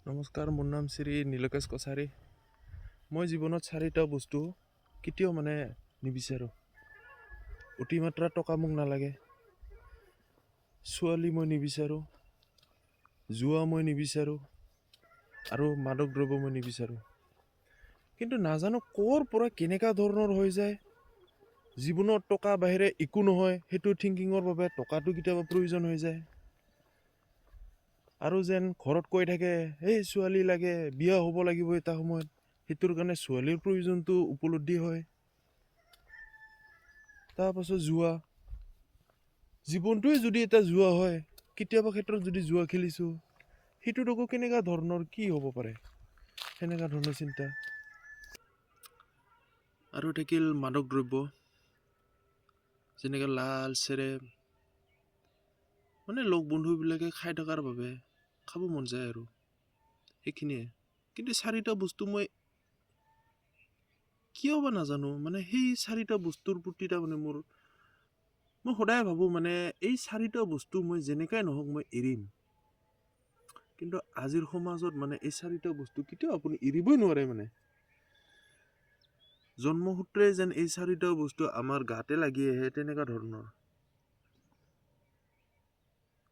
নমস্কাৰ, মোৰ নাম শ্ৰী নীলকেশ কছাৰী। মই জীৱনত চাৰিটা বস্তু কেতিয়াও নিবিচাৰোঁ। অতিমাত্ৰা টকা মোক নালাগে, ছোৱালী মই নিবিচাৰোঁ, জুৱা মই নিবিচাৰোঁ আৰু মাদক দ্ৰব্য মই নিবিচাৰোঁ। কিন্তু নাজানো ক'ৰ পৰা কেনেকুৱা ধৰণৰ হৈ যায়। জীৱনত টকা বাহিৰে একো নহয়, সেইটো থিংকিঙৰ বাবে টকাটো কেতিয়াবা প্ৰয়োজন হৈ যায়। আৰু যেন ঘৰত কৈ থাকে, এই ছোৱালী লাগে, বিয়া হ'ব লাগিব এটা সময়ত, সেইটোৰ কাৰণে ছোৱালীৰ প্ৰয়োজনটো উপলব্ধি হয়। তাৰপাছত জীৱনটোৱে যদি এটা জুৱা হয়, কেতিয়াবা ক্ষেত্ৰত যদি জুৱা খেলিছোঁ, সেইটোত আকৌ কেনেকুৱা ধৰণৰ কি হ'ব পাৰে, সেনেকুৱা ধৰণৰ চিন্তা। আৰু থাকিল মাদক দ্ৰব্য, যেনেকৈ লাল চেৰেপ, লগ বন্ধুবিলাকে খাই থকাৰ বাবে খাব মন যায় আৰু সেইখিনিয়ে। কিন্তু চাৰিটা বস্তু মই কিয় বা নাজানো, সেই চাৰিটা বস্তুৰ প্ৰতি মই সদায় ভাবোঁ এই চাৰিটা বস্তু মই যেনেকাই নহওক মই এৰিম। কিন্তু আজিৰ সমাজত এই চাৰিটা বস্তু কেতিয়াও আপুনি এৰিবই নোৱাৰে। জন্মসূত্ৰে যেন এই চাৰিটা বস্তু আমাৰ গাতে লাগি আহে, তেনেকুৱা ধৰণৰ।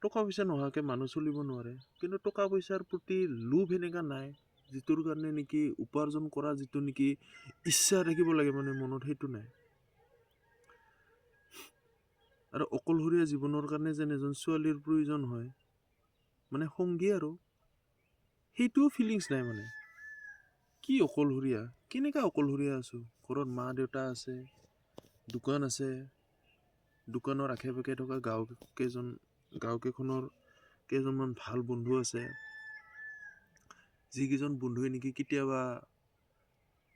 টকা পইচা নোহোৱাকে মানুহ চলিব নোৱাৰে, কিন্তু টকা পইচাৰ প্ৰতি লোভ এনেকুৱা নাই, যিটোৰ কাৰণে নেকি উপাৰ্জন কৰা যিটো নেকি ইচ্ছা থাকিব লাগে মনত, সেইটো নাই। আৰু অকলশৰীয়া জীৱনৰ কাৰণে যেন এজন ছোৱালীৰ প্ৰয়োজন হয়, সংগী, আৰু সেইটোও ফিলিংছ নাই। কি অকলশৰীয়া, কেনেকা অকলশৰীয়া আছোঁ। ঘৰত মা দেউতা আছে, দোকান আছে, দোকানৰ আশে পাশে থকা গাঁওকেইখনৰ কেইজনমান ভাল বন্ধু আছে, যিকেইজন বন্ধুৱে নেকি কেতিয়াবা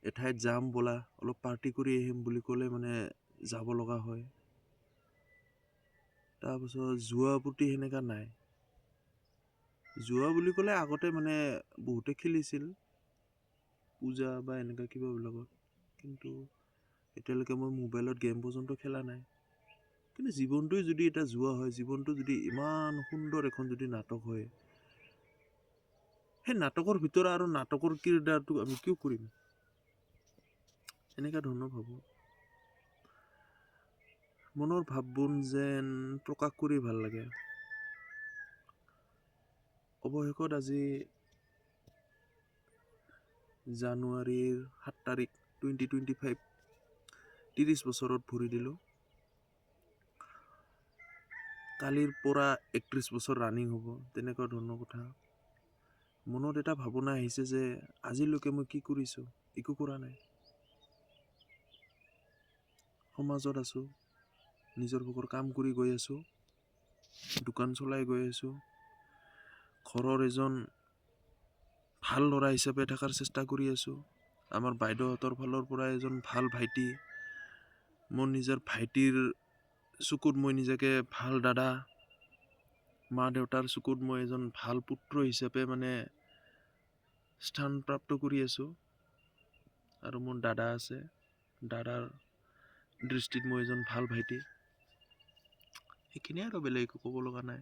এঠাইত যাম ব'লা, অলপ পাৰ্টি কৰি আহিম বুলি ক'লে যাব লগা হয়। তাৰপিছত জুৱা প্ৰতি সেনেকা নাই। জুৱা বুলি ক'লে আগতে বহুতে খেলিছিল, পূজা বা এনেকুৱা কিবাবিলাকত, কিন্তু এতিয়ালৈকে মই মোবাইলত গেম পৰ্যন্ত খেলা নাই। কিন্তু জীৱনটোৱে যদি এটা জুৱা হয়, জীৱনটো যদি ইমান সুন্দৰ এখন যদি নাটক হয়, সেই নাটকৰ ভিতৰত আৰু নাটকৰ কিৰদাৰটো আমি কিয় কৰিম, এনেকুৱা ধৰণৰ ভাবোঁ। মনৰ ভাৱবোৰ যেন প্ৰকাশ কৰি ভাল লাগে। অৱশেষত আজি জানুৱাৰীৰ 7 তাৰিখ 2025, 30 বছৰত ভৰি দিলোঁ। কালিৰ পৰা 31 বছৰ ৰানিং হ'ব, তেনেকুৱা ধৰণৰ কথা। মনত এটা ভাৱনা আহিছে যে আজিলৈকে মই কি কৰিছোঁ, একো কৰা নাই। সমাজত আছোঁ, নিজৰ বুকৰ কাম কৰি গৈ আছোঁ, দোকান চলাই গৈ আছোঁ, ঘৰৰ এজন ভাল ল'ৰা হিচাপে থকাৰ চেষ্টা কৰি আছোঁ। আমাৰ বাইদেউহঁতৰ ফালৰ পৰা এজন ভাল ভাইটি, মোৰ নিজৰ ভাইটিৰ চকুত মই নিজকে ভাল দাদা, মা দেউতাৰ চকুত মই এজন ভাল পুত্ৰ হিচাপে স্থান প্ৰাপ্ত কৰি আছোঁ। আৰু মোৰ দাদা আছে, দাদাৰ দৃষ্টিত মই এজন ভাল ভাইটি। সেইখিনিয়ে আৰু, বেলেগ একো ক'ব লগা নাই।